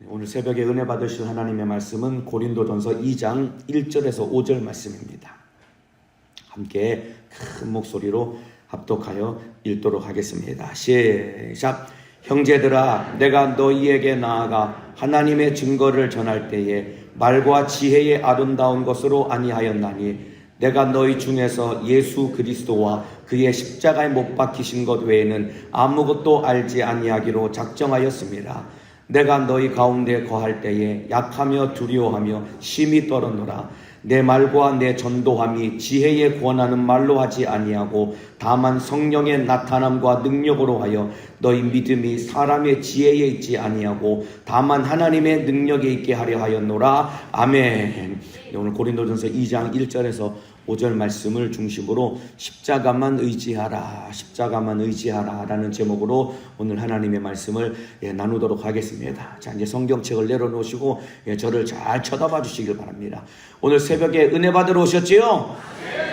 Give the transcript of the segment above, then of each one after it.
오늘 새벽에 은혜 받으실 하나님의 말씀은 고린도전서 2장 1절에서 5절 말씀입니다. 함께 큰 목소리로 합독하여 읽도록 하겠습니다. 시작. 형제들아, 내가 너희에게 나아가 하나님의 증거를 전할 때에 말과 지혜의 아름다운 것으로 아니하였나니 내가 너희 중에서 예수 그리스도와 그의 십자가에 못 박히신 것 외에는 아무것도 알지 아니하기로 작정하였습니다. 내가 너희 가운데 거할 때에 약하며 두려워하며 심히 떨었노라. 내 말과 내 전도함이 지혜에 권하는 말로 하지 아니하고 다만 성령의 나타남과 능력으로 하여 너희 믿음이 사람의 지혜에 있지 아니하고 다만 하나님의 능력에 있게 하려 하였노라. 아멘. 오늘 고린도전서 2장 1절에서 5절 말씀을 중심으로 십자가만 의지하라, 십자가만 의지하라 라는 제목으로 오늘 하나님의 말씀을 나누도록 하겠습니다. 자, 이제 성경책을 내려놓으시고 저를 잘 쳐다봐 주시길 바랍니다. 오늘 새벽에 은혜 받으러 오셨지요?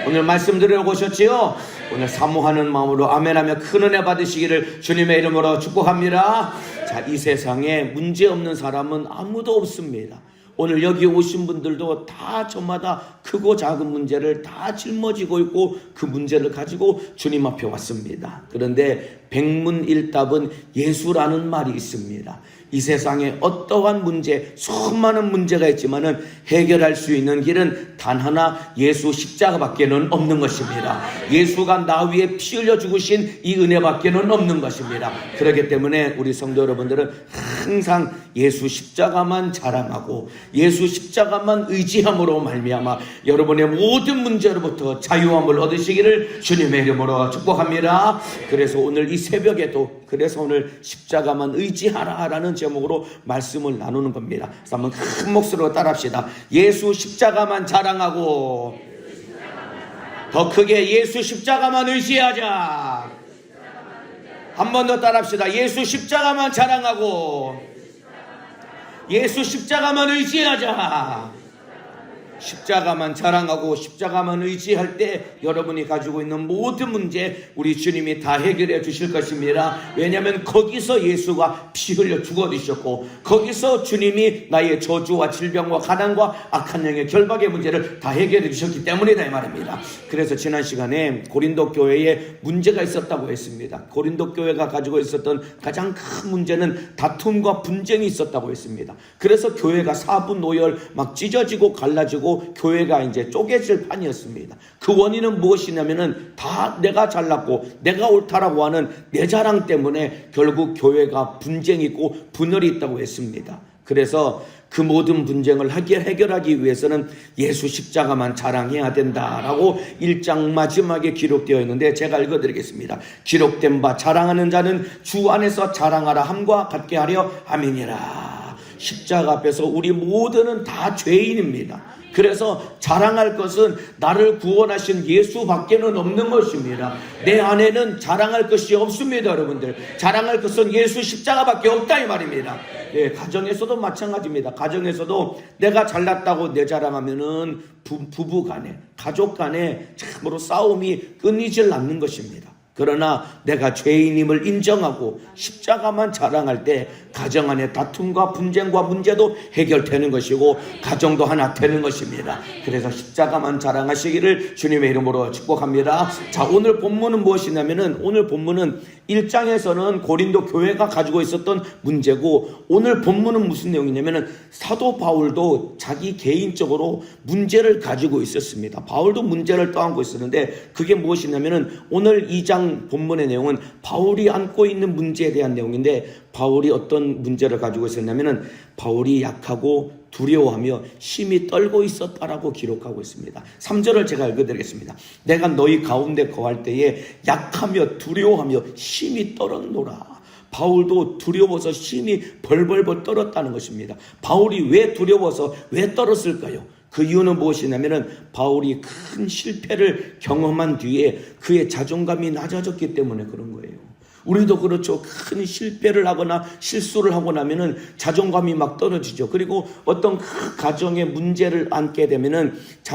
오늘 말씀 들으러 오셨지요? 오늘 사모하는 마음으로 아멘하며 큰 은혜 받으시기를 주님의 이름으로 축복합니다. 자, 이 세상에 문제 없는 사람은 아무도 없습니다. 오늘 여기 오신 분들도 다 저마다 크고 작은 문제를 다 짊어지고 있고 그 문제를 가지고 주님 앞에 왔습니다. 그런데 백문일답은 예수라는 말이 있습니다. 이 세상에 어떠한 문제, 수많은 문제가 있지만은 해결할 수 있는 길은 단 하나 예수 십자가밖에는 없는 것입니다. 예수가 나 위에 피 흘려 죽으신 이 은혜밖에는 없는 것입니다. 그렇기 때문에 우리 성도 여러분들은 항상 예수 십자가만 자랑하고 예수 십자가만 의지함으로 말미암아 여러분의 모든 문제로부터 자유함을 얻으시기를 주님의 이름으로 축복합니다. 그래서 오늘 이 새벽에도 그래서 오늘 십자가만 의지하라라는 제목으로 말씀을 나누는 겁니다. 그래서 한번 큰 목소리로 따라합시다. 예수 십자가만 자랑하고 더 크게 예수 십자가만 의지하자. 한 번 더 따라합시다. 예수 십자가만 자랑하고 예수 십자가만 의지하자. 십자가만 자랑하고 십자가만 의지할 때 여러분이 가지고 있는 모든 문제 우리 주님이 다 해결해 주실 것입니다. 왜냐하면 거기서 예수가 피 흘려 죽어주셨고 거기서 주님이 나의 저주와 질병과 가난과 악한 영의 결박의 문제를 다 해결해 주셨기 때문이다 이 말입니다. 그래서 지난 시간에 고린도 교회에 문제가 있었다고 했습니다. 고린도 교회가 가지고 있었던 가장 큰 문제는 다툼과 분쟁이 있었다고 했습니다. 그래서 교회가 사분오열 막 찢어지고 갈라지고 교회가 이제 쪼개질 판이었습니다. 그 원인은 무엇이냐면은 다 내가 잘났고 내가 옳다라고 하는 내 자랑 때문에 결국 교회가 분쟁이 있고 분열이 있다고 했습니다. 그래서 그 모든 분쟁을 해결하기 위해서는 예수 십자가만 자랑해야 된다라고 1장 마지막에 기록되어 있는데 제가 읽어드리겠습니다. 기록된 바 자랑하는 자는 주 안에서 자랑하라 함과 같게 하려 아멘이라. 십자가 앞에서 우리 모두는 다 죄인입니다. 그래서 자랑할 것은 나를 구원하신 예수밖에는 없는 것입니다. 내 안에는 자랑할 것이 없습니다. 여러분들 자랑할 것은 예수 십자가밖에 없다 이 말입니다. 예, 가정에서도 마찬가지입니다. 가정에서도 내가 잘났다고 내 자랑하면은 부부간에 가족간에 참으로 싸움이 끊이질 않는 것입니다. 그러나 내가 죄인임을 인정하고 십자가만 자랑할 때 가정 안에 다툼과 분쟁과 문제도 해결되는 것이고 가정도 하나 되는 것입니다. 그래서 십자가만 자랑하시기를 주님의 이름으로 축복합니다. 자, 오늘 본문은 무엇이냐면은 오늘 본문은 1장에서는 고린도 교회가 가지고 있었던 문제고 오늘 본문은 무슨 내용이냐면은 사도 바울도 자기 개인적으로 문제를 가지고 있었습니다. 바울도 문제를 떠안고 있었는데 그게 무엇이냐면은 오늘 2장 본문의 내용은 바울이 안고 있는 문제에 대한 내용인데 바울이 어떤 문제를 가지고 있었냐면은 바울이 약하고 두려워하며 심히 떨고 있었다라고 기록하고 있습니다. 3절을 제가 읽어드리겠습니다. 내가 너희 가운데 거할 때에 약하며 두려워하며 심히 떨었노라. 바울도 두려워서 심히 벌벌벌 떨었다는 것입니다. 바울이 왜 두려워서 왜 떨었을까요? 그 이유는 무엇이냐면은 바울이 큰 실패를 경험한 뒤에 그의 자존감이 낮아졌기 때문에 그런 거예요. 우리도 그렇죠. 큰 실패를 하거나 실수를 하고 나면은 자존감이 막 떨어지죠. 그리고 어떤 그 가정의 문제를 안게 되면은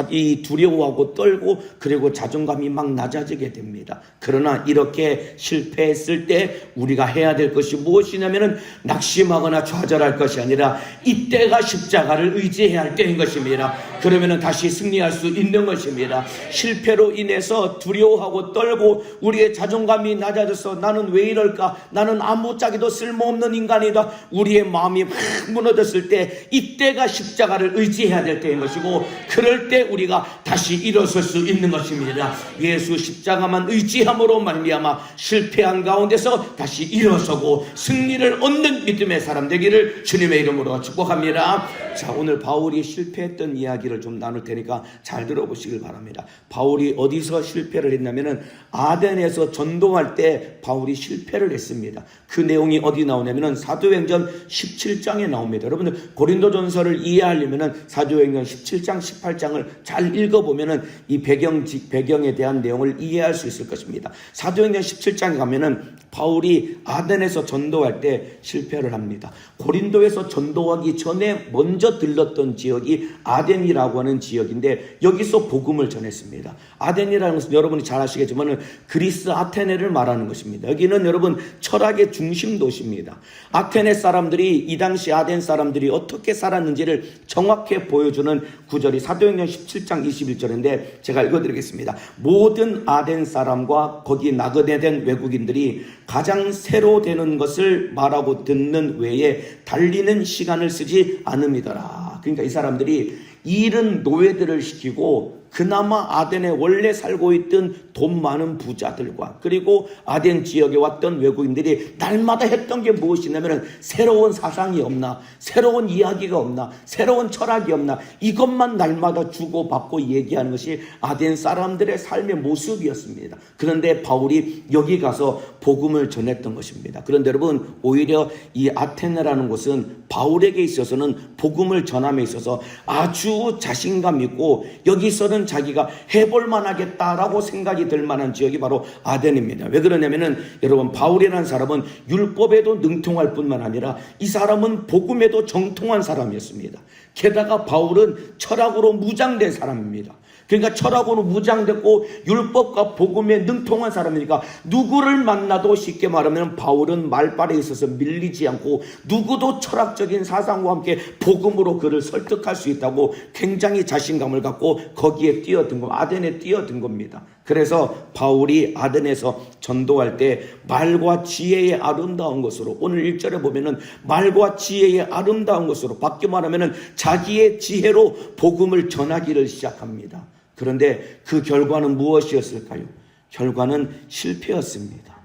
이 두려워하고 떨고 그리고 자존감이 막 낮아지게 됩니다. 그러나 이렇게 실패했을 때 우리가 해야 될 것이 무엇이냐면은 낙심하거나 좌절할 것이 아니라 이때가 십자가를 의지해야 할 때인 것입니다. 그러면은 다시 승리할 수 있는 것입니다. 실패로 인해서 두려워하고 떨고 우리의 자존감이 낮아져서 나는 왜 이럴까? 나는 아무짝에도 쓸모없는 인간이다. 우리의 마음이 막 무너졌을 때 이때가 십자가를 의지해야 될 때인 것이고 그럴 때 우리가 다시 일어설 수 있는 것입니다. 예수 십자가만 의지함으로 말미암아 실패한 가운데서 다시 일어서고 승리를 얻는 믿음의 사람 되기를 주님의 이름으로 축복합니다. 자, 오늘 바울이 실패했던 이야기를 좀 나눌 테니까 잘 들어보시길 바랍니다. 바울이 어디서 실패를 했냐면은 아덴에서 전도할 때 바울이 실패를 했습니다. 그 내용이 어디 나오냐면은 사도행전 17장에 나옵니다. 여러분들 고린도전서를 이해하려면은 사도행전 17장 18장을 잘 읽어보면은 이 배경에 대한 내용을 이해할 수 있을 것입니다. 사도행전 17장에 가면은 바울이 아덴에서 전도할 때 실패를 합니다. 고린도에서 전도하기 전에 먼저 들렀던 지역이 아덴이라고 하는 지역인데 여기서 복음을 전했습니다. 아덴이라는 것은 여러분이 잘 아시겠지만 그리스 아테네를 말하는 것입니다. 여기는 여러분 철학의 중심 도시입니다. 아테네 사람들이 이 당시 아덴 사람들이 어떻게 살았는지를 정확히 보여주는 구절이 사도행전 17장 21절인데 제가 읽어드리겠습니다. 모든 아덴 사람과 거기 나그네된 외국인들이 가장 새로 되는 것을 말하고 듣는 외에 달리는 시간을 쓰지 않음이더라. 그러니까 이 사람들이 일은 노예들을 시키고 그나마 아덴에 원래 살고 있던 돈 많은 부자들과 그리고 아덴 지역에 왔던 외국인들이 날마다 했던 게 무엇이냐면 새로운 사상이 없나, 새로운 이야기가 없나, 새로운 철학이 없나, 이것만 날마다 주고받고 얘기하는 것이 아덴 사람들의 삶의 모습이었습니다. 그런데 바울이 여기 가서 복음을 전했던 것입니다. 그런데 여러분 오히려 이 아테네라는 곳은 바울에게 있어서는 복음을 전함에 있어서 아주 자신감 있고 여기서는 자기가 해볼 만하겠다라고 생각이 들 만한 지역이 바로 아덴입니다. 왜 그러냐면은 여러분 바울이라는 사람은 율법에도 능통할 뿐만 아니라 이 사람은 복음에도 정통한 사람이었습니다. 게다가 바울은 철학으로 무장된 사람입니다. 그러니까 철학으로 무장됐고 율법과 복음에 능통한 사람이니까 누구를 만나도 쉽게 말하면 바울은 말발에 있어서 밀리지 않고 누구도 철학적인 사상과 함께 복음으로 그를 설득할 수 있다고 굉장히 자신감을 갖고 거기에 뛰어든 거, 아덴에 뛰어든 겁니다. 그래서 바울이 아덴에서 전도할 때 말과 지혜의 아름다운 것으로 오늘 1절에 보면은 말과 지혜의 아름다운 것으로 바뀌어 말하면은 자기의 지혜로 복음을 전하기를 시작합니다. 그런데 그 결과는 무엇이었을까요? 결과는 실패였습니다.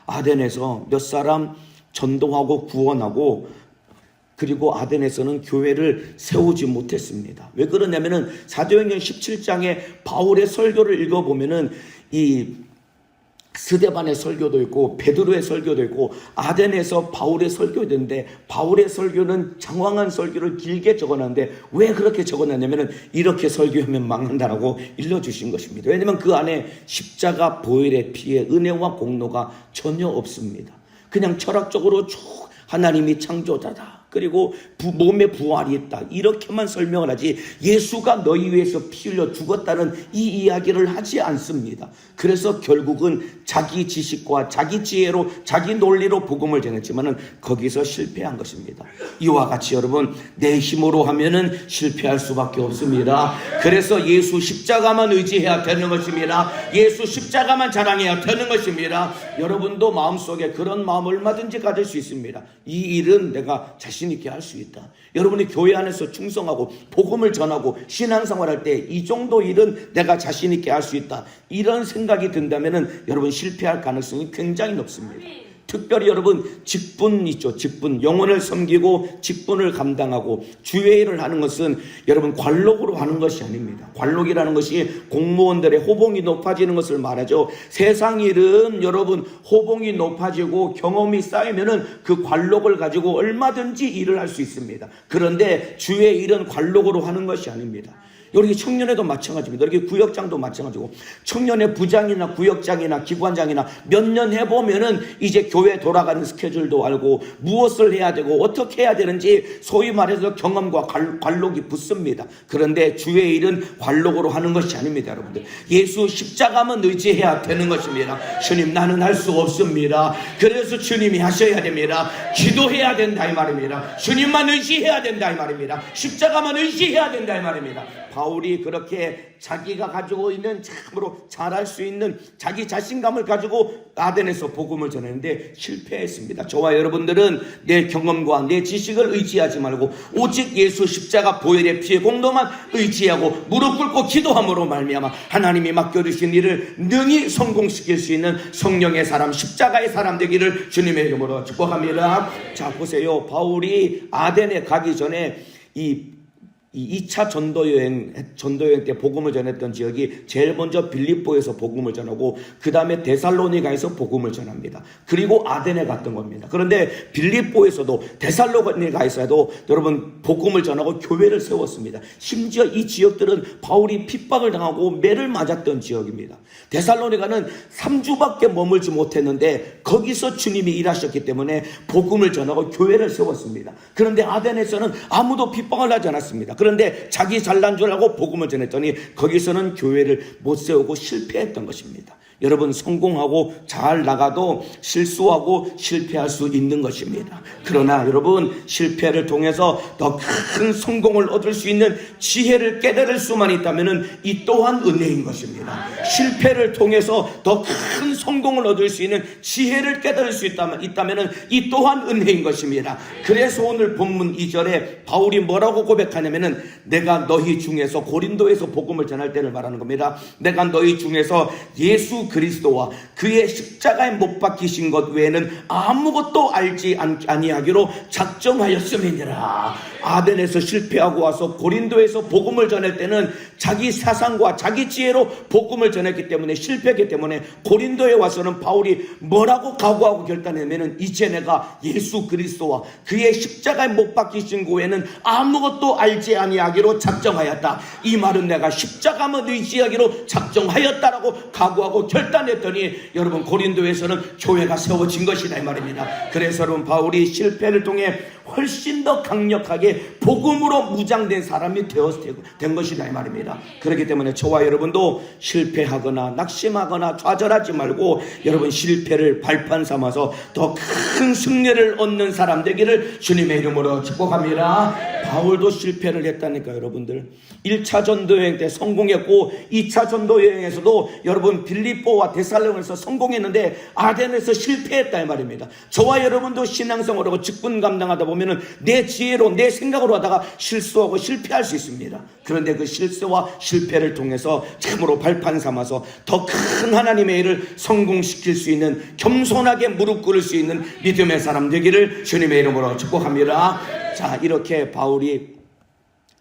아덴에서 몇 사람 전도하고 구원하고 그리고 아덴에서는 교회를 세우지 못했습니다. 왜 그러냐면은 사도행전 17장에 바울의 설교를 읽어보면은 이 스데반의 설교도 있고 베드로의 설교도 있고 아덴에서 바울의 설교도 있는데 바울의 설교는 장황한 설교를 길게 적어놨는데 왜 그렇게 적어놨냐면 이렇게 설교하면 망한다라고 일러주신 것입니다. 왜냐하면 그 안에 십자가 보혈의 피에 은혜와 공로가 전혀 없습니다. 그냥 철학적으로 쭉 하나님이 창조자다. 그리고 몸에 부활이 있다. 이렇게만 설명을 하지 예수가 너희 위해서 피 흘려 죽었다는 이 이야기를 하지 않습니다. 그래서 결국은 자기 지식과 자기 지혜로 자기 논리로 복음을 전했지만은 거기서 실패한 것입니다. 이와 같이 여러분 내 힘으로 하면은 실패할 수밖에 없습니다. 그래서 예수 십자가만 의지해야 되는 것입니다. 예수 십자가만 자랑해야 되는 것입니다. 여러분도 마음속에 그런 마음 얼마든지 가질 수 있습니다. 이 일은 내가 자신 있게 할 수 있다. 여러분이 교회 안에서 충성하고 복음을 전하고 신앙생활할 때 이 정도 일은 내가 자신 있게 할 수 있다. 이런 생각이 든다면은 여러분 실패할 가능성이 굉장히 높습니다. 특별히 여러분 직분 있죠. 직분, 영혼을 섬기고 직분을 감당하고 주의 일을 하는 것은 여러분 관록으로 하는 것이 아닙니다. 관록이라는 것이 공무원들의 호봉이 높아지는 것을 말하죠. 세상 일은 여러분 호봉이 높아지고 경험이 쌓이면은 그 관록을 가지고 얼마든지 일을 할 수 있습니다. 그런데 주의 일은 관록으로 하는 것이 아닙니다. 여기 청년회도 마찬가지입니다. 여기 구역장도 마찬가지고, 청년회 부장이나 구역장이나 기관장이나 몇 년 해보면은 이제 교회 돌아가는 스케줄도 알고 무엇을 해야 되고 어떻게 해야 되는지 소위 말해서 경험과 관록이 붙습니다. 그런데 주의 일은 관록으로 하는 것이 아닙니다, 여러분들. 예수 십자가만 의지해야 되는 것입니다. 주님, 나는 할 수 없습니다. 그래서 주님이 하셔야 됩니다. 기도해야 된다 이 말입니다. 주님만 의지해야 된다 이 말입니다. 십자가만 의지해야 된다 이 말입니다. 바울이 그렇게 자기가 가지고 있는 참으로 잘할 수 있는 자기 자신감을 가지고 아덴에서 복음을 전했는데 실패했습니다. 저와 여러분들은 내 경험과 내 지식을 의지하지 말고 오직 예수 십자가 보혈의 피의 공로만 의지하고 무릎 꿇고 기도함으로 말미암아 하나님이 맡겨주신 일을 능히 성공시킬 수 있는 성령의 사람, 십자가의 사람 되기를 주님의 이름으로 축복합니다. 자, 보세요. 바울이 아덴에 가기 전에 이 2차 전도여행 때 복음을 전했던 지역이 제일 먼저 빌립보에서 복음을 전하고 그 다음에 데살로니가에서 복음을 전합니다. 그리고 아덴에 갔던 겁니다. 그런데 빌립보에서도 데살로니가에서도 여러분 복음을 전하고 교회를 세웠습니다. 심지어 이 지역들은 바울이 핍박을 당하고 매를 맞았던 지역입니다. 데살로니가는 3주밖에 머물지 못했는데 거기서 주님이 일하셨기 때문에 복음을 전하고 교회를 세웠습니다. 그런데 아덴에서는 아무도 핍박을 하지 않았습니다. 그런데 자기 잘난 줄 알고 복음을 전했더니 거기서는 교회를 못 세우고 실패했던 것입니다. 여러분, 성공하고 잘 나가도 실수하고 실패할 수 있는 것입니다. 그러나 여러분, 실패를 통해서 더 큰 성공을 얻을 수 있는 지혜를 깨달을 수만 있다면 이 또한 은혜인 것입니다. 실패를 통해서 더 큰 성공을 얻을 수 있는 지혜를 깨달을 수 있다면 이 또한 은혜인 것입니다. 그래서 오늘 본문 2절에 바울이 뭐라고 고백하냐면은 내가 너희 중에서, 고린도에서 복음을 전할 때를 말하는 겁니다. 내가 너희 중에서 예수 그리스도와 그의 십자가에 못 박히신 것 외에는 아무것도 알지 아니하기로 작정하였음이니라. 아덴에서 실패하고 와서 고린도에서 복음을 전할 때는 자기 사상과 자기 지혜로 복음을 전했기 때문에 실패했기 때문에 고린도에 와서는 바울이 뭐라고 각오하고 결단했냐면 이제 내가 예수 그리스도와 그의 십자가에 못 박히신 것 외에는 아무것도 알지 아니하기로 작정하였다. 이 말은 내가 십자가만 의지하기로 작정하였다라고 각오하고 결단했더니 여러분, 고린도에서는 교회가 세워진 것이다 이 말입니다. 그래서 여러분, 바울이 실패를 통해 훨씬 더 강력하게 복음으로 무장된 사람이 된 것이다 이 말입니다. 그렇기 때문에 저와 여러분도 실패하거나 낙심하거나 좌절하지 말고 여러분, 실패를 발판 삼아서 더 큰 승리를 얻는 사람 되기를 주님의 이름으로 축복합니다. 바울도 실패를 했다니까 여러분들. 1차 전도여행 때 성공했고 2차 전도여행에서도 여러분 빌립보와 데살로니가에서 성공했는데 아덴에서 실패했다 이 말입니다. 저와 여러분도 신앙생활하고 직분 감당하다 보면은 내 지혜로 내 생각으로 하다가 실수하고 실패할 수 있습니다. 그런데 그 실수와 실패를 통해서 참으로 발판 삼아서 더 큰 하나님의 일을 성공시킬 수 있는, 겸손하게 무릎 꿇을 수 있는 믿음의 사람 되기를 주님의 이름으로 축복합니다. 자, 이렇게 바울이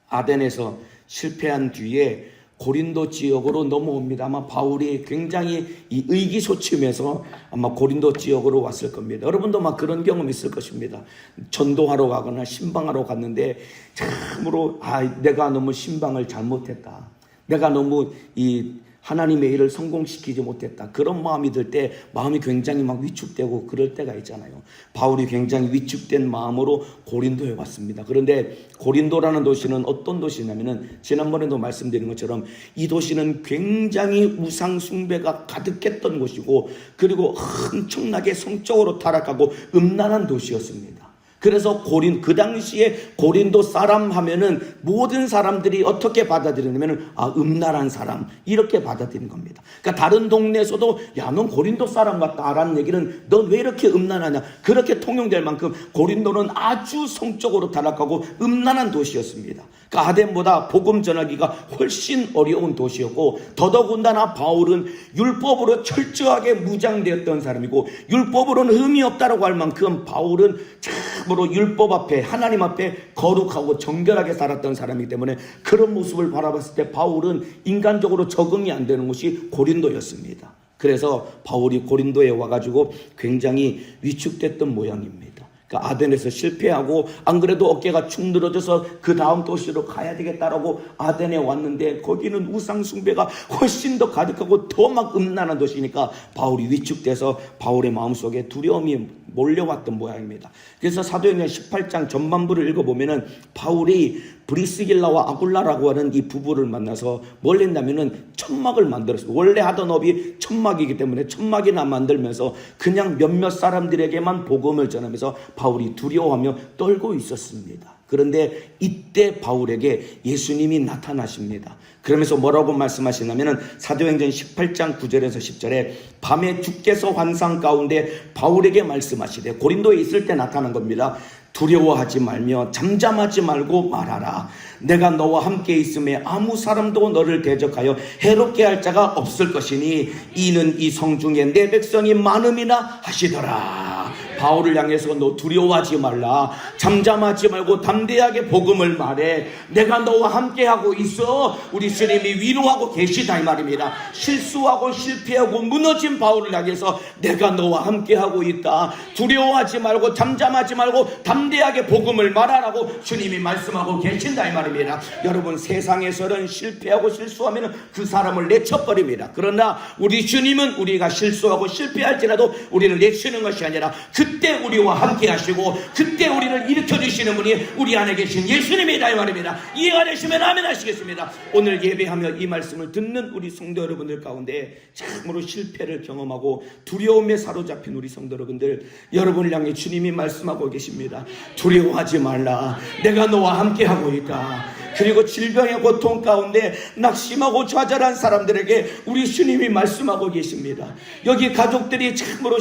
아덴에서 실패한 뒤에 고린도 지역으로 넘어옵니다. 아마 바울이 굉장히 이 의기소침해서 아마 고린도 지역으로 왔을 겁니다. 여러분도 막 그런 경험 있을 것입니다. 전도하러 가거나 신방하러 갔는데 참으로 내가 너무 신방을 잘못했다. 내가 너무 이 하나님의 일을 성공시키지 못했다. 그런 마음이 들 때 마음이 굉장히 막 위축되고 그럴 때가 있잖아요. 바울이 굉장히 위축된 마음으로 고린도에 왔습니다. 그런데 고린도라는 도시는 어떤 도시냐면은 지난번에도 말씀드린 것처럼 이 도시는 굉장히 우상 숭배가 가득했던 곳이고 그리고 엄청나게 성적으로 타락하고 음란한 도시였습니다. 그래서 그 당시에 고린도 사람 하면은 모든 사람들이 어떻게 받아들이냐면은 음란한 사람 이렇게 받아들이는 겁니다. 그러니까 다른 동네에서도 야, 넌 고린도 사람 같다라는 얘기는 넌 왜 이렇게 음란하냐 그렇게 통용될 만큼 고린도는 아주 성적으로 타락하고 음란한 도시였습니다. 그러니까 아덴보다 복음 전하기가 훨씬 어려운 도시였고 더더군다나 바울은 율법으로 철저하게 무장되었던 사람이고 율법으로는 흠이 없다라고 할 만큼 바울은 참으로 율법 앞에 하나님 앞에 거룩하고 정결하게 살았던 사람이기 때문에 그런 모습을 바라봤을 때 바울은 인간적으로 적응이 안 되는 곳이 고린도였습니다. 그래서 바울이 고린도에 와가지고 굉장히 위축됐던 모양입니다. 그러니까 아덴에서 실패하고 안 그래도 어깨가 축 늘어져서 그 다음 도시로 가야 되겠다라고 아덴에 왔는데 거기는 우상 숭배가 훨씬 더 가득하고 더 막 음란한 도시니까 바울이 위축돼서 바울의 마음속에 두려움이 몰려왔던 모양입니다. 그래서 사도행전 18장 전반부를 읽어보면은 바울이 브리스길라와 아굴라라고 하는 이 부부를 만나서 뭘 했냐면은 천막을 만들었어요. 원래 하던 업이 천막이기 때문에 천막이나 만들면서 그냥 몇몇 사람들에게만 복음을 전하면서 바울이 두려워하며 떨고 있었습니다. 그런데 이때 바울에게 예수님이 나타나십니다. 그러면서 뭐라고 말씀하시냐면은 사도행전 18장 9절에서 10절에 밤에 주께서 환상 가운데 바울에게 말씀하시되, 고린도에 있을 때 나타난 겁니다. 두려워하지 말며 잠잠하지 말고 말하라. 내가 너와 함께 있음에 아무 사람도 너를 대적하여 해롭게 할 자가 없을 것이니 이는 이 성 중에 내 백성이 많음이나 하시더라. 바울을 향해서 너 두려워하지 말라. 잠잠하지 말고 담대하게 복음을 말해. 내가 너와 함께하고 있어. 우리 주님이 위로하고 계시다 이 말입니다. 실수하고 실패하고 무너진 바울을 향해서 내가 너와 함께하고 있다. 두려워하지 말고 잠잠하지 말고 담대하게 복음을 말하라고 주님이 말씀하고 계신다 이 말입니다. 여러분, 세상에서는 실패하고 실수하면 그 사람을 내쳐버립니다. 그러나 우리 주님은 우리가 실수하고 실패할지라도 우리를 내치는 것이 아니라 그때 우리와 함께 하시고 그때 우리를 일으켜주시는 분이 우리 안에 계신 예수님이다 이 말입니다. 이해가 되시면 아멘 하시겠습니다. 오늘 예배하며 이 말씀을 듣는 우리 성도 여러분들 가운데 참으로 실패를 경험하고 두려움에 사로잡힌 우리 성도 여러분들, 여러분을 향해 주님이 말씀하고 계십니다. 두려워하지 말라. 내가 너와 함께 하고 있다. 그리고 질병의 고통 가운데 낙심하고 좌절한 사람들에게 우리 주님이 말씀하고 계십니다. 여기 가족들이 참으로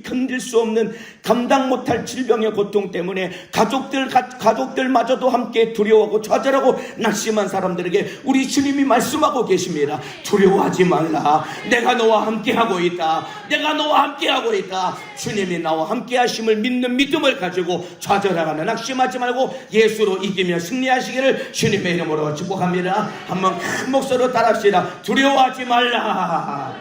견딜 수 없는, 감당 못할 질병의 고통 때문에 가족들마저도 함께 두려워하고 좌절하고 낙심한 사람들에게 우리 주님이 말씀하고 계십니다. 두려워하지 말라. 내가 너와 함께 하고 있다. 내가 너와 함께 하고 있다. 주님이 나와 함께 하심을 믿는 믿음을 가지고 좌절하거나 낙심하지 말고 예수로 이기며 승리하시기를 주님의 이름으로 축복합니다. 한번 큰 목소리로 따라합시다. 두려워하지 말라.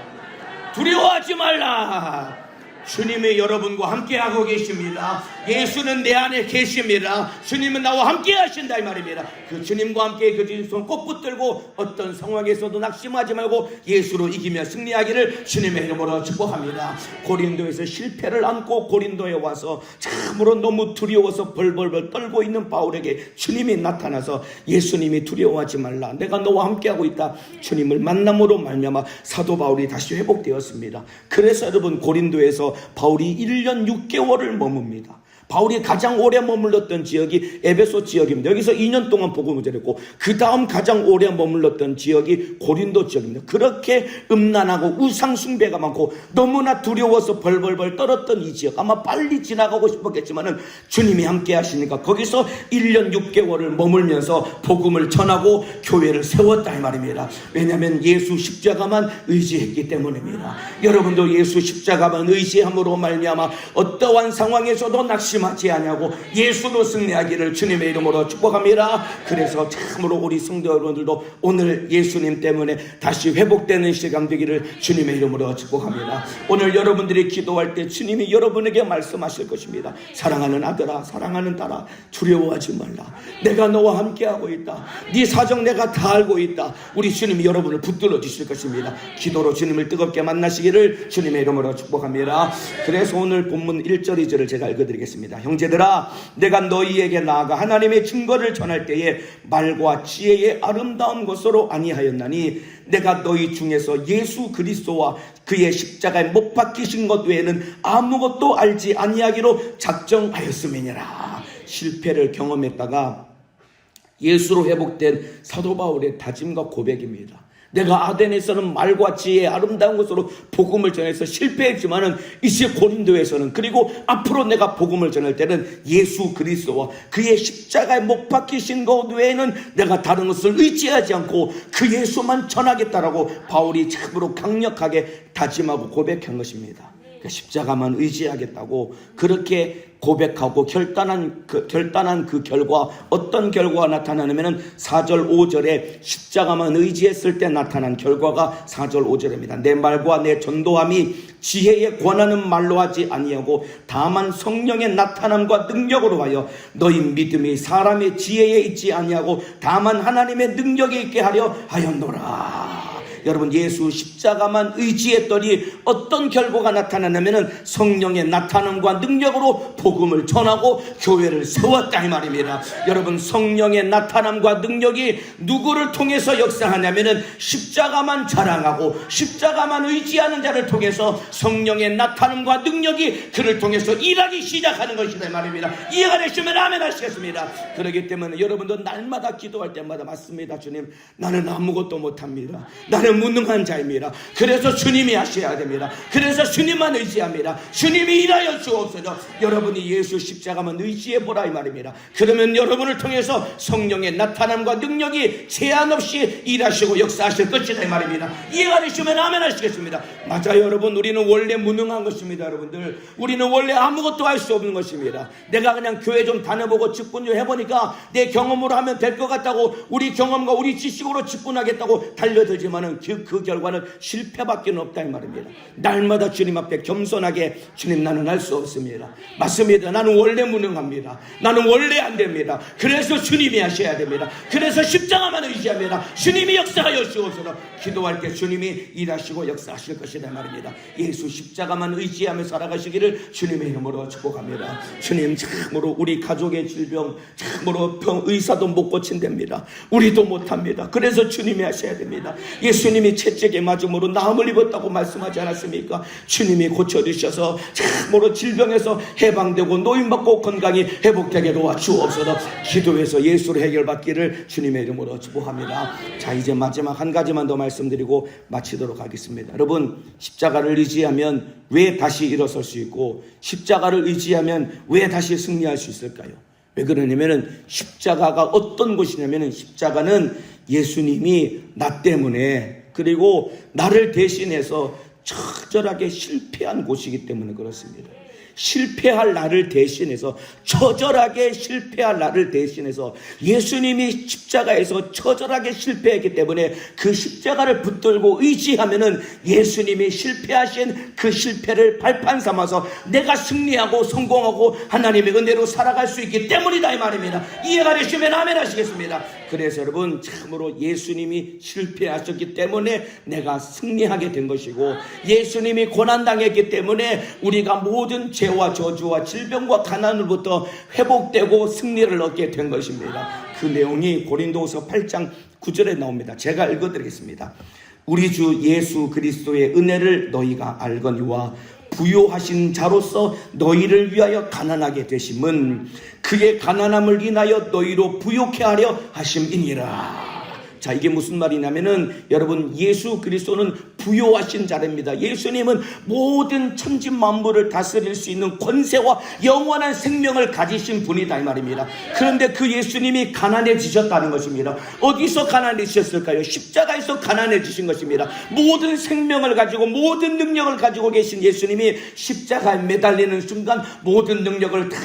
두려워하지 말라. 주님이 여러분과 함께하고 계십니다. 예수는 내 안에 계십니다. 주님은 나와 함께 하신다 이 말입니다. 그 주님과 함께 그 손 꼭 붙들고 어떤 상황에서도 낙심하지 말고 예수로 이기며 승리하기를 주님의 이름으로 축복합니다. 고린도에서 실패를 안고 고린도에 와서 참으로 너무 두려워서 벌벌벌 떨고 있는 바울에게 주님이 나타나서 예수님이 두려워하지 말라. 내가 너와 함께하고 있다. 주님을 만남으로 말미암아 사도 바울이 다시 회복되었습니다. 그래서 여러분, 고린도에서 바울이 1년 6개월을 머뭅니다. 바울이 가장 오래 머물렀던 지역이 에베소 지역입니다. 여기서 2년 동안 복음을 전했고 그 다음 가장 오래 머물렀던 지역이 고린도 지역입니다. 그렇게 음란하고 우상 숭배가 많고 너무나 두려워서 벌벌벌 떨었던 이 지역, 아마 빨리 지나가고 싶었겠지만은 주님이 함께 하시니까 거기서 1년 6개월을 머물면서 복음을 전하고 교회를 세웠다 이 말입니다. 왜냐하면 예수 십자가만 의지했기 때문입니다. 여러분도 예수 십자가만 의지함으로 말미암아 어떠한 상황에서도 낙심하지 아니하고 예수로 승리하기를 주님의 이름으로 축복합니다. 그래서 참으로 우리 성도 여러분들도 오늘 예수님 때문에 다시 회복되는 시간 되기를 주님의 이름으로 축복합니다. 오늘 여러분들이 기도할 때 주님이 여러분에게 말씀하실 것입니다. 사랑하는 아들아, 사랑하는 딸아, 두려워하지 말라. 내가 너와 함께하고 있다. 네 사정 내가 다 알고 있다. 우리 주님이 여러분을 붙들어 주실 것입니다. 기도로 주님을 뜨겁게 만나시기를 주님의 이름으로 축복합니다. 그래서 오늘 본문 1절 2절을 제가 읽어드리겠습니다. 형제들아, 내가 너희에게 나아가 하나님의 증거를 전할 때에 말과 지혜의 아름다운 것으로 아니하였나니 내가 너희 중에서 예수 그리스도와 그의 십자가에 못 박히신 것 외에는 아무것도 알지 아니하기로 작정하였음이니라. 실패를 경험했다가 예수로 회복된 사도 바울의 다짐과 고백입니다. 내가 아덴에서는 말과 지혜의 아름다운 것으로 복음을 전해서 실패했지만은 이제 고린도에서는, 그리고 앞으로 내가 복음을 전할 때는 예수 그리스도와 그의 십자가에 못 박히신 것 외에는 내가 다른 것을 의지하지 않고 그 예수만 전하겠다라고 바울이 참으로 강력하게 다짐하고 고백한 것입니다. 그러니까 십자가만 의지하겠다고 그렇게 고백하고 결단한 그 결과, 어떤 결과가 나타나냐면은 4절 5절에 십자가만 의지했을 때 나타난 결과가 4절 5절입니다. 내 말과 내 전도함이 지혜에 권하는 말로 하지 아니하고 다만 성령의 나타남과 능력으로 하여 너희 믿음이 사람의 지혜에 있지 아니하고 다만 하나님의 능력에 있게 하려 하였노라. 여러분, 예수 십자가만 의지했더니 어떤 결과가 나타나냐면은 성령의 나타남과 능력으로 복음을 전하고 교회를 세웠다 이 말입니다. 여러분, 성령의 나타남과 능력이 누구를 통해서 역사하냐면은 십자가만 자랑하고 십자가만 의지하는 자를 통해서 성령의 나타남과 능력이 그를 통해서 일하기 시작하는 것이다 이 말입니다. 이해가 되시면 아멘 하시겠습니다. 그렇기 때문에 여러분도 날마다 기도할 때마다 맞습니다. 주님, 나는 아무것도 못합니다. 나는 무능한 자입니다. 그래서 주님이 하셔야 됩니다. 그래서 주님만 의지합니다. 주님이 일하여 주옵소서. 여러분이 예수 십자가만 의지해 보라 이 말입니다. 그러면 여러분을 통해서 성령의 나타남과 능력이 제한 없이 일하시고 역사하실 것이다 이 말입니다. 이해가 되시면 아멘 하시겠습니다. 맞아요 여러분, 우리는 원래 무능한 것입니다. 여러분들, 우리는 원래 아무것도 할 수 없는 것입니다. 내가 그냥 교회 좀 다녀보고 직분 좀 해보니까 내 경험으로 하면 될 것 같다고 우리 경험과 우리 지식으로 직분하겠다고 달려들지만은 그 결과는 실패밖에 없다 이 말입니다. 날마다 주님 앞에 겸손하게, 주님 나는 할 수 없습니다. 맞습니다. 나는 원래 무능합니다. 나는 원래 안 됩니다. 그래서 주님이 하셔야 됩니다. 그래서 십자가만 의지합니다. 주님이 역사하여 주옵소서. 기도할 때 주님이 일하시고 역사하실 것이다 말입니다. 예수 십자가만 의지하며 살아가시기를 주님의 이름으로 축복합니다. 주님, 참으로 우리 가족의 질병, 참으로 의사도 못 고친답니다. 우리도 못합니다. 그래서 주님이 하셔야 됩니다. 예수님이 채찍에 맞음으로 나음을 입었다고 말씀하지 않았습니까? 주님이 고쳐주셔서 참으로 질병에서 해방되고 노임받고 건강이 회복되게 도와주옵소서. 기도해서 예수를 해결받기를 주님의 이름으로 축복합니다. 자, 이제 마지막 한 가지만 더 말씀드리고 마치도록 하겠습니다. 여러분, 십자가를 의지하면 왜 다시 일어설 수 있고 십자가를 의지하면 왜 다시 승리할 수 있을까요? 왜 그러냐면은 십자가가 어떤 곳이냐면은 십자가는 예수님이 나 때문에, 그리고 나를 대신해서 처절하게 실패한 곳이기 때문에 그렇습니다. 실패할 나를 대신해서, 처절하게 실패할 나를 대신해서 예수님이 십자가에서 처절하게 실패했기 때문에 그 십자가를 붙들고 의지하면은 예수님이 실패하신 그 실패를 발판 삼아서 내가 승리하고 성공하고 하나님의 은혜로 살아갈 수 있기 때문이다 이 말입니다. 이해가 되시면 아멘 하시겠습니다. 그래서 여러분, 참으로 예수님이 실패하셨기 때문에 내가 승리하게 된 것이고, 예수님이 고난당했기 때문에 우리가 모든 죄와 저주와 질병과 가난으로부터 회복되고 승리를 얻게 된 것입니다. 그 내용이 고린도후서 8장 9절에 나옵니다. 제가 읽어드리겠습니다. 우리 주 예수 그리스도의 은혜를 너희가 알거니와 부요하신 자로서 너희를 위하여 가난하게 되심은 그의 가난함을 인하여 너희로 부요케 하려 하심이니라. 자, 이게 무슨 말이냐면은 여러분, 예수 그리스도는 부요하신 자입니다. 예수님은 모든 천지 만물을 다스릴 수 있는 권세와 영원한 생명을 가지신 분이다 이 말입니다. 그런데 그 예수님이 가난해지셨다는 것입니다. 어디서 가난해지셨을까요? 십자가에서 가난해지신 것입니다. 모든 생명을 가지고 모든 능력을 가지고 계신 예수님이 십자가에 매달리는 순간 모든 능력을 다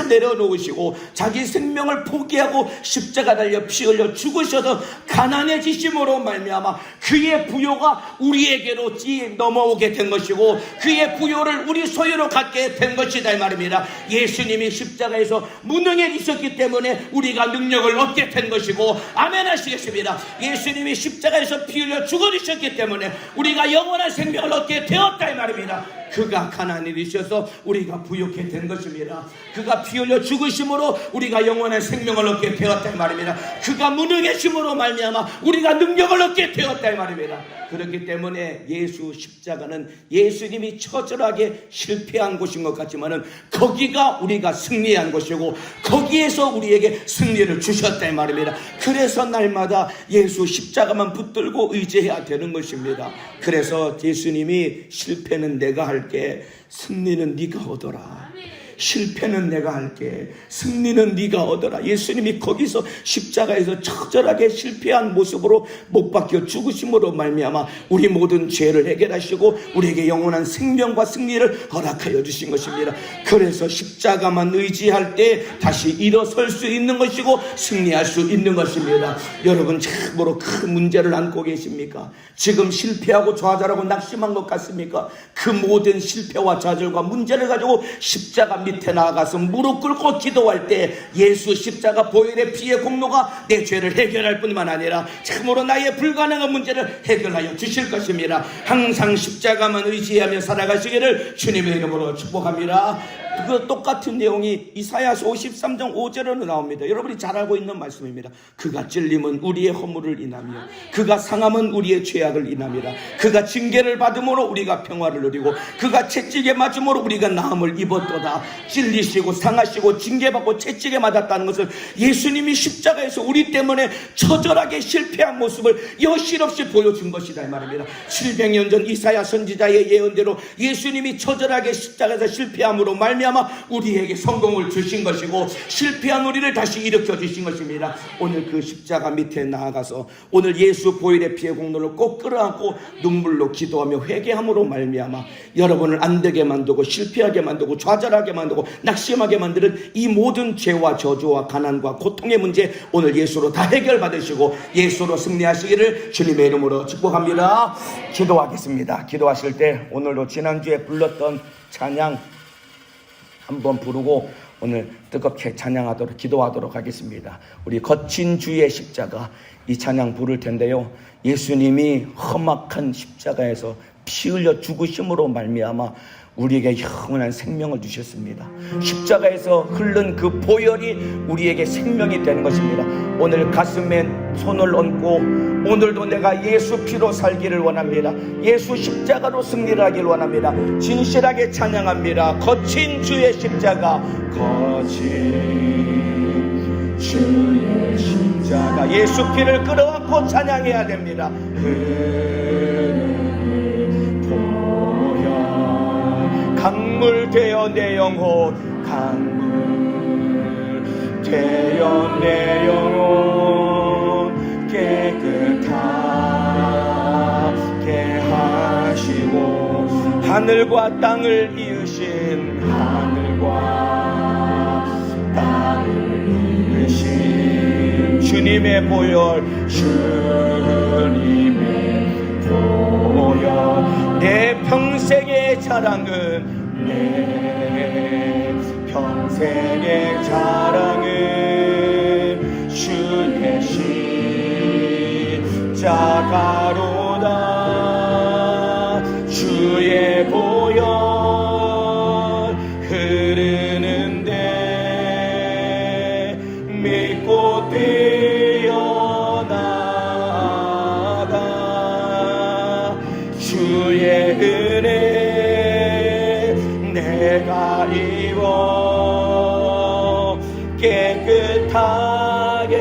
내려놓으시고 자기 생명을 포기하고 십자가 달려 피 흘려 죽으셔서 가난해지심으로 말미암아 그의 부요가 우리에게로 넘어오게 된 것이고 그의 부요를 우리 소유로 갖게 된 것이다 이 말입니다. 예수님이 십자가에서 무능해지셨기 때문에 우리가 능력을 얻게 된 것이고, 아멘 하시겠습니다. 예수님이 십자가에서 피 흘려 죽어주셨기 때문에 우리가 영원한 생명을 얻게 되었다 이 말입니다. 그가 가난해지셔서 우리가 부요케 된 것입니다. 그가 피 흘려 죽으심으로 우리가 영원한 생명을 얻게 되었다 이 말입니다. 그가 무능해심으로 말미암아 우리가 능력을 얻게 되었다 이 말입니다. 그렇기 때문에 예수 십자가는 예수님이 처절하게 실패한 곳인 것 같지만은 거기가 우리가 승리한 곳이고 거기에서 우리에게 승리를 주셨다 이 말입니다. 그래서 날마다 예수 십자가만 붙들고 의지해야 되는 것입니다. 그래서 예수님이 실패는 내가 할게, 승리는 네가 얻어라. 실패는 내가 할게, 승리는 네가 얻어라. 예수님이 거기서 십자가에서 처절하게 실패한 모습으로 못 박혀 죽으심으로 말미암아 우리 모든 죄를 해결하시고 우리에게 영원한 생명과 승리를 허락하여 주신 것입니다. 그래서 십자가만 의지할 때 다시 일어설 수 있는 것이고 승리할 수 있는 것입니다. 여러분 참으로 큰 문제를 안고 계십니까? 지금 실패하고 좌절하고 낙심한 것 같습니까? 그 모든 실패와 좌절과 문제를 가지고 십자가 밑에 나아가서 무릎 꿇고 기도할 때 예수 십자가 보혈의 피의 공로가 내 죄를 해결할 뿐만 아니라 참으로 나의 불가능한 문제를 해결하여 주실 것입니다. 항상 십자가만 의지하며 살아가시기를 주님의 이름으로 축복합니다. 그 똑같은 내용이 이사야서 53장 5절에는 나옵니다. 여러분이 잘 알고 있는 말씀입니다. 그가 찔림은 우리의 허물을 인하며 그가 상함은 우리의 죄악을 인함이라. 그가 징계를 받음으로 우리가 평화를 누리고 그가 채찍에 맞음으로 우리가 나음을 입었도다. 찔리시고 상하시고 징계받고 채찍에 맞았다는 것은 예수님이 십자가에서 우리 때문에 처절하게 실패한 모습을 여실없이 보여준 것이다 이 말입니다. 700년 전 이사야 선지자의 예언대로 예수님이 처절하게 십자가에서 실패함으로 말미암아 우리에게 성공을 주신 것이고 실패한 우리를 다시 일으켜 주신 것입니다. 오늘 그 십자가 밑에 나아가서 오늘 예수 보혈의 피의 공로를 꼭 끌어안고 눈물로 기도하며 회개함으로 말미암아 여러분을 안되게 만들고 실패하게 만들고 좌절하게 만들고 낙심하게 만드는 이 모든 죄와 저주와 가난과 고통의 문제 오늘 예수로 다 해결받으시고 예수로 승리하시기를 주님의 이름으로 축복합니다. 기도하겠습니다. 기도하실 때 오늘도 지난주에 불렀던 찬양 한번 부르고 오늘 뜨겁게 찬양하도록 기도하도록 하겠습니다. 우리 거친 주의 십자가 이 찬양 부를 텐데요. 예수님이 험악한 십자가에서 피 흘려 죽으심으로 말미암아 우리에게 영원한 생명을 주셨습니다. 십자가에서 흐른 그 보혈이 우리에게 생명이 되는 것입니다. 오늘 가슴에 손을 얹고 오늘도 내가 예수 피로 살기를 원합니다. 예수 십자가로 승리를 하기를 원합니다. 진실하게 찬양합니다. 거친 주의 십자가, 거친 주의 십자가. 예수 피를 끌어안고 찬양해야 됩니다. 강물 되어 내 영혼, 강물 되어 내 영혼 깨끗하게 하시고 하늘과 땅을 이으신 하늘과 땅을 이으신 주님의 보혈, 주님의 보혈. 내 평생의 자랑은 내 평생의 자랑은 주의 십자가로다. 주의 보혈 흐르는데 믿고 뛰어나가. 주의 은혜 내가 입어 깨끗하게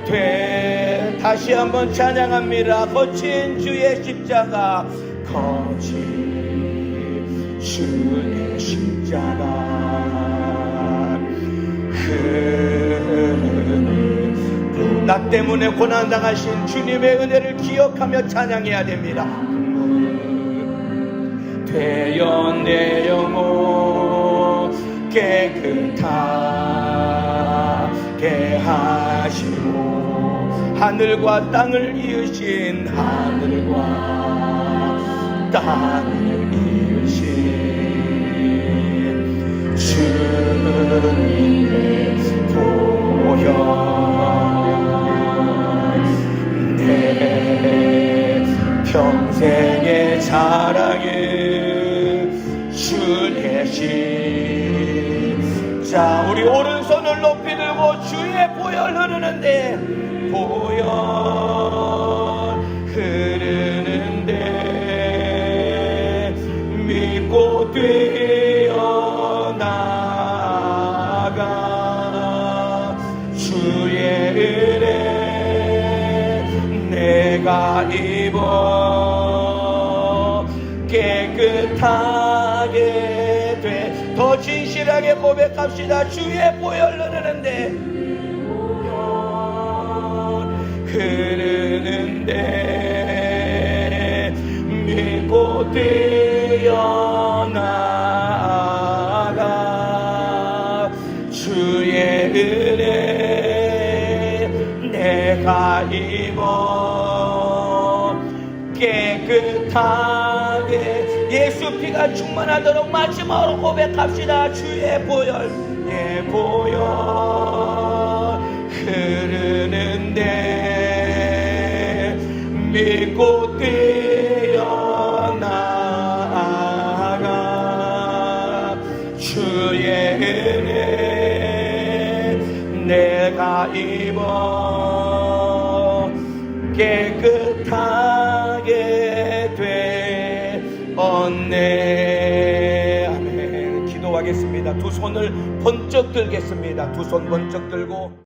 돼. 다시 한번 찬양합니다. 거친 주의 십자가, 거친 주의 십자가. 나 때문에 고난당하신 주님의 은혜를 기억하며 찬양해야 됩니다. 되어 내 영혼 깨끗하게 하시고 하늘과 땅을 이으신 하늘과 땅을 이으신 주님의 보혈 내 평생의 자랑은 주의 십자. 우리 오른손을 높이 들고 주의 보혈 흐르는데, 보혈 흐르는데 믿고 뛰어나가. 주의 은혜 내가 입어 깨끗하게 돼. 더 진실하게 담대하게 고백합시다. 주의 보혈 흐르는데 믿고 뛰어나가 주의 은혜 내가 입어 깨끗하게 예수 피가 충만하도록 마지막으로 고백합시다. 주의 보혈 내 보혈 흐르는데 믿고 뛰어나가 주의 은혜 내가 입어 깨끗하게 되었네. 아멘. 기도하겠습니다. 두 손을 번쩍 들겠습니다. 두 손 번쩍 들고